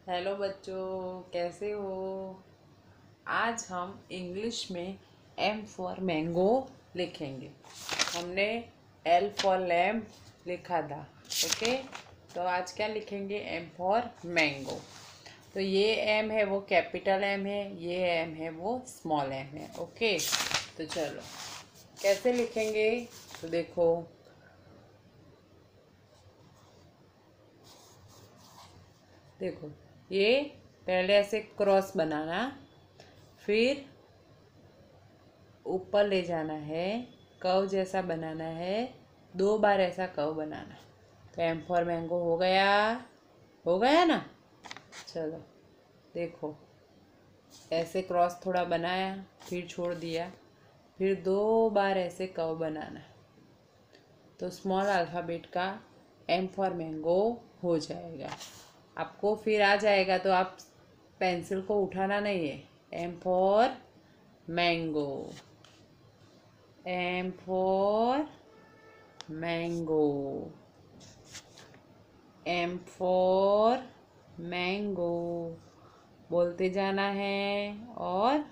Hello बच्चों, कैसे हो। आज हम इंग्लिश में एम फॉर मैंगो लिखेंगे। हमने एल फॉर लैम्प लिखा था। ओके, तो आज क्या लिखेंगे? M for mango. तो ये एम है वो कैपिटल एम है, ये एम है वो स्मॉल एम है। ओके, तो चलो कैसे लिखेंगे। तो देखो, देखो ये पहले ऐसे क्रॉस बनाना, फिर ऊपर ले जाना है, कर्व जैसा बनाना है, 2 बार ऐसा कर्व बनाना। तो एम फॉर मैंगो हो गया ना। चलो देखो, ऐसे क्रॉस थोड़ा बनाया, फिर छोड़ दिया, फिर 2 बार ऐसे कर्व बनाना, तो स्मॉल अल्फ़ाबेट का एम फॉर मैंगो हो जाएगा। आपको फिर आ जाएगा तो आप पेंसिल को उठाना नहीं है। M for mango, M for mango, M for mango बोलते जाना है और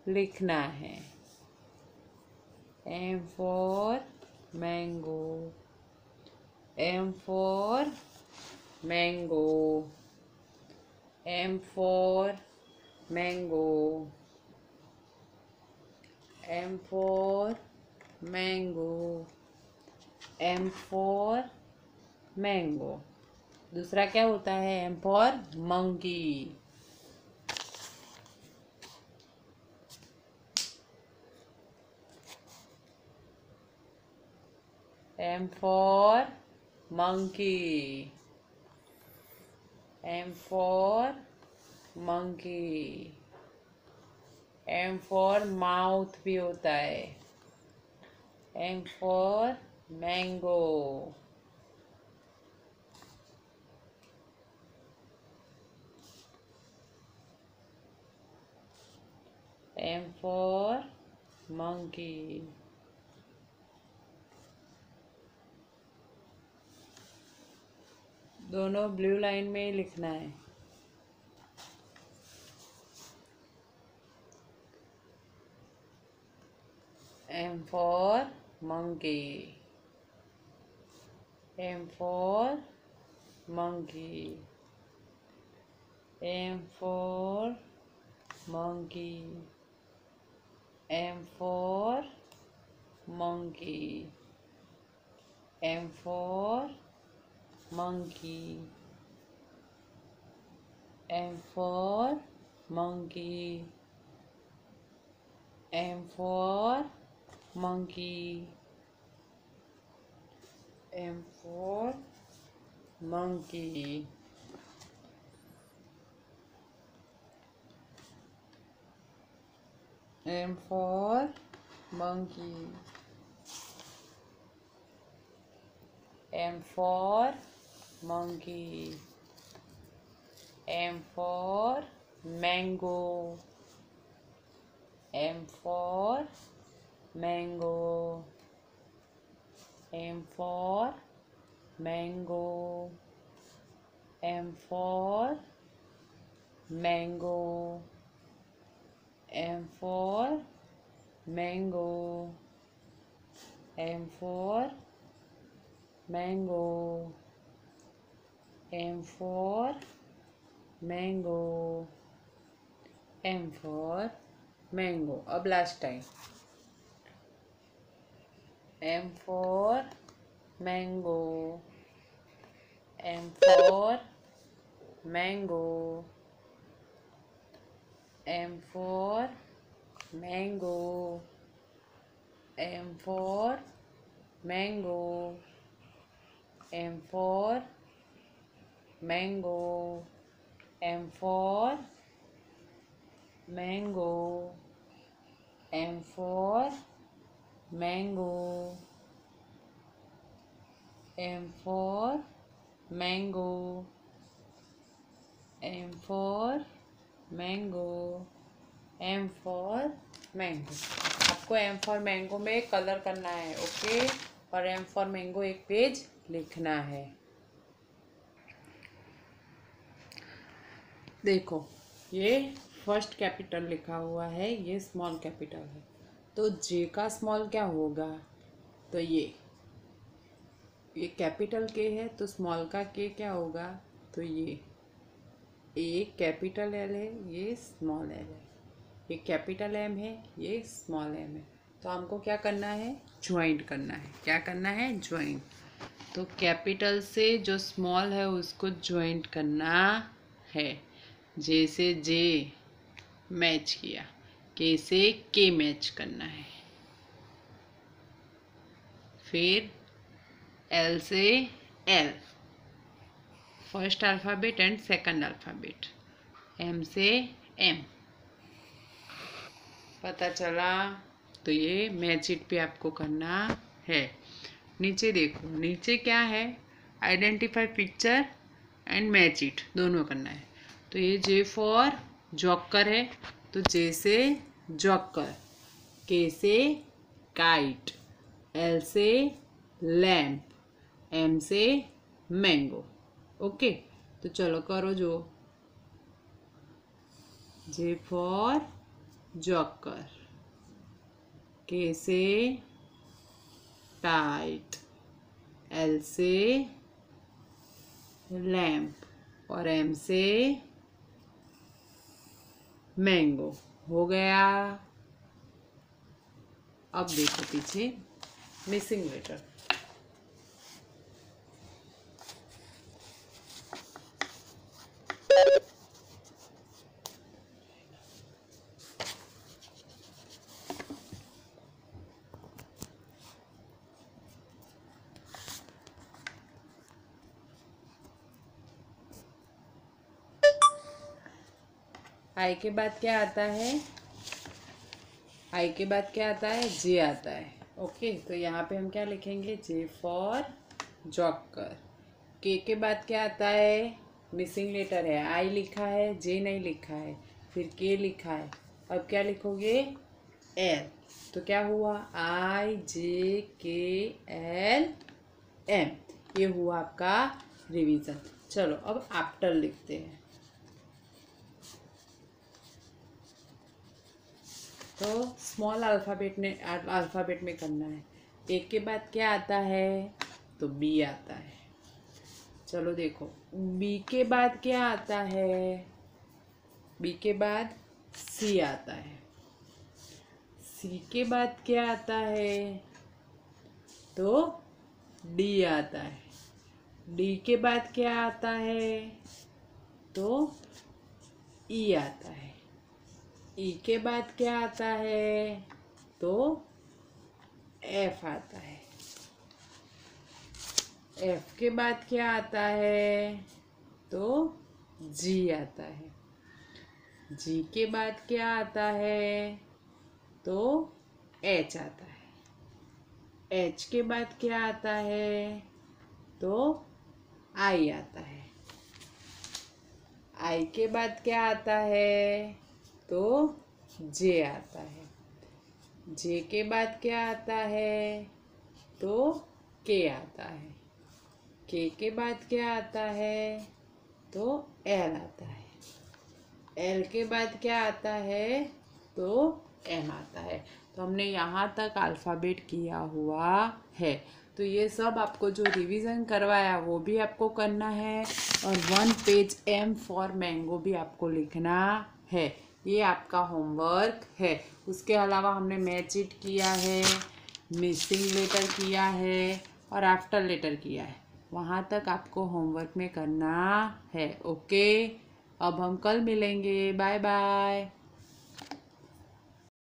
लिखना है। M for mango, M for mango, M for mango, M for mango, M for mango. दूसरा क्या होता है? M for monkey, M for monkey, M for monkey, M for mouth भी होता है। M for mango, M for monkey. दोनों blue line में ही लिखना है। M for monkey, M for monkey, M for monkey, M for monkey, M for monkey, M for monkey, M for monkey, M for monkey, M for monkey, M for monkey, M for mango, M for mango, M for mango, M for mango, M for mango, M for mango, M for mango, M for mango. अब last time, M for mango, M for mango, M for mango, M for mango, M for mango, M for mango, M for mango, M for mango, M for mango, M for mango. आपको M for mango में colour करना है। Okay, और M for mango एक page लिखना है। देखो ये फर्स्ट कैपिटल लिखा हुआ है, ये स्मॉल कैपिटल है, तो जे का स्मॉल क्या होगा? तो ये कैपिटल के है तो स्मॉल का के क्या होगा? तो ये कैपिटल एल है, ये स्मॉल एल है, ये कैपिटल एम है, ये स्मॉल एम है। तो हमको क्या करना है? ज्वाइंट करना है। क्या करना है? ज्वाइंट। तो कैपिटल से जो स्मॉल है उसको ज्वाइंट करना है। जैसे जे मैच किया, के से के मैच करना है, फिर एल से L, first alphabet and second alphabet, M से एम। पता चला? तो ये मैच इट पे आपको करना है। नीचे देखो, नीचे क्या है? Identify picture and match it, दोनों करना है। तो ये जे फॉर जॉकर है, तो जे से जॉकर, के से काइट, एल से लैम्प, एम से मैंगो। ओके, तो चलो करो जो। जे फॉर जॉकर, के से काइट, एल से लैम्प और एम से मैंगो। हो गया। अब देखो पीछे मिसिंग लेटर। आई के बाद क्या आता है? आई के बाद क्या आता है? जे आता है। ओके, तो यहाँ पे हम क्या लिखेंगे? J for joker. के बाद क्या आता है? मिसिंग लेटर है, आई लिखा है, जे नहीं लिखा है, फिर के लिखा है। अब क्या लिखोगे? एल। तो क्या हुआ? आई जे के एल एम। ये हुआ आपका रिवीजन। चलो अब आफ्टर लिखते हैं। तो स्मॉल अल्फ़ाबेट में करना है। एक के बाद क्या आता है? तो बी आता है। चलो देखो, बी के बाद क्या आता है? बी के बाद सी आता है। सी के बाद क्या आता है? तो डी आता है। डी के बाद क्या आता है? तो ई आता है। ई के बाद क्या आता है? तो एफ आता है। एफ के बाद क्या आता है? तो जी आता है। जी के बाद क्या आता है? तो एच आता है। एच के बाद क्या आता है? तो आई आता है। आई के बाद क्या आता है? तो जे आता है। जे के बाद क्या आता है? तो के आता है। के बाद क्या आता है? तो एल आता है। एल के बाद क्या आता है? तो एम आता है। तो हमने यहाँ तक अल्फ़ाबेट किया हुआ है। तो ये सब आपको जो रिवीजन करवाया वो भी आपको करना है, और 1 पेज एम फॉर मैंगो भी आपको लिखना है। ये आपका होमवर्क है। उसके अलावा हमने मैच इट किया है, मिसिंग लेटर किया है और आफ्टर लेटर किया है। वहाँ तक आपको होमवर्क में करना है। ओके, अब हम कल मिलेंगे। Bye bye.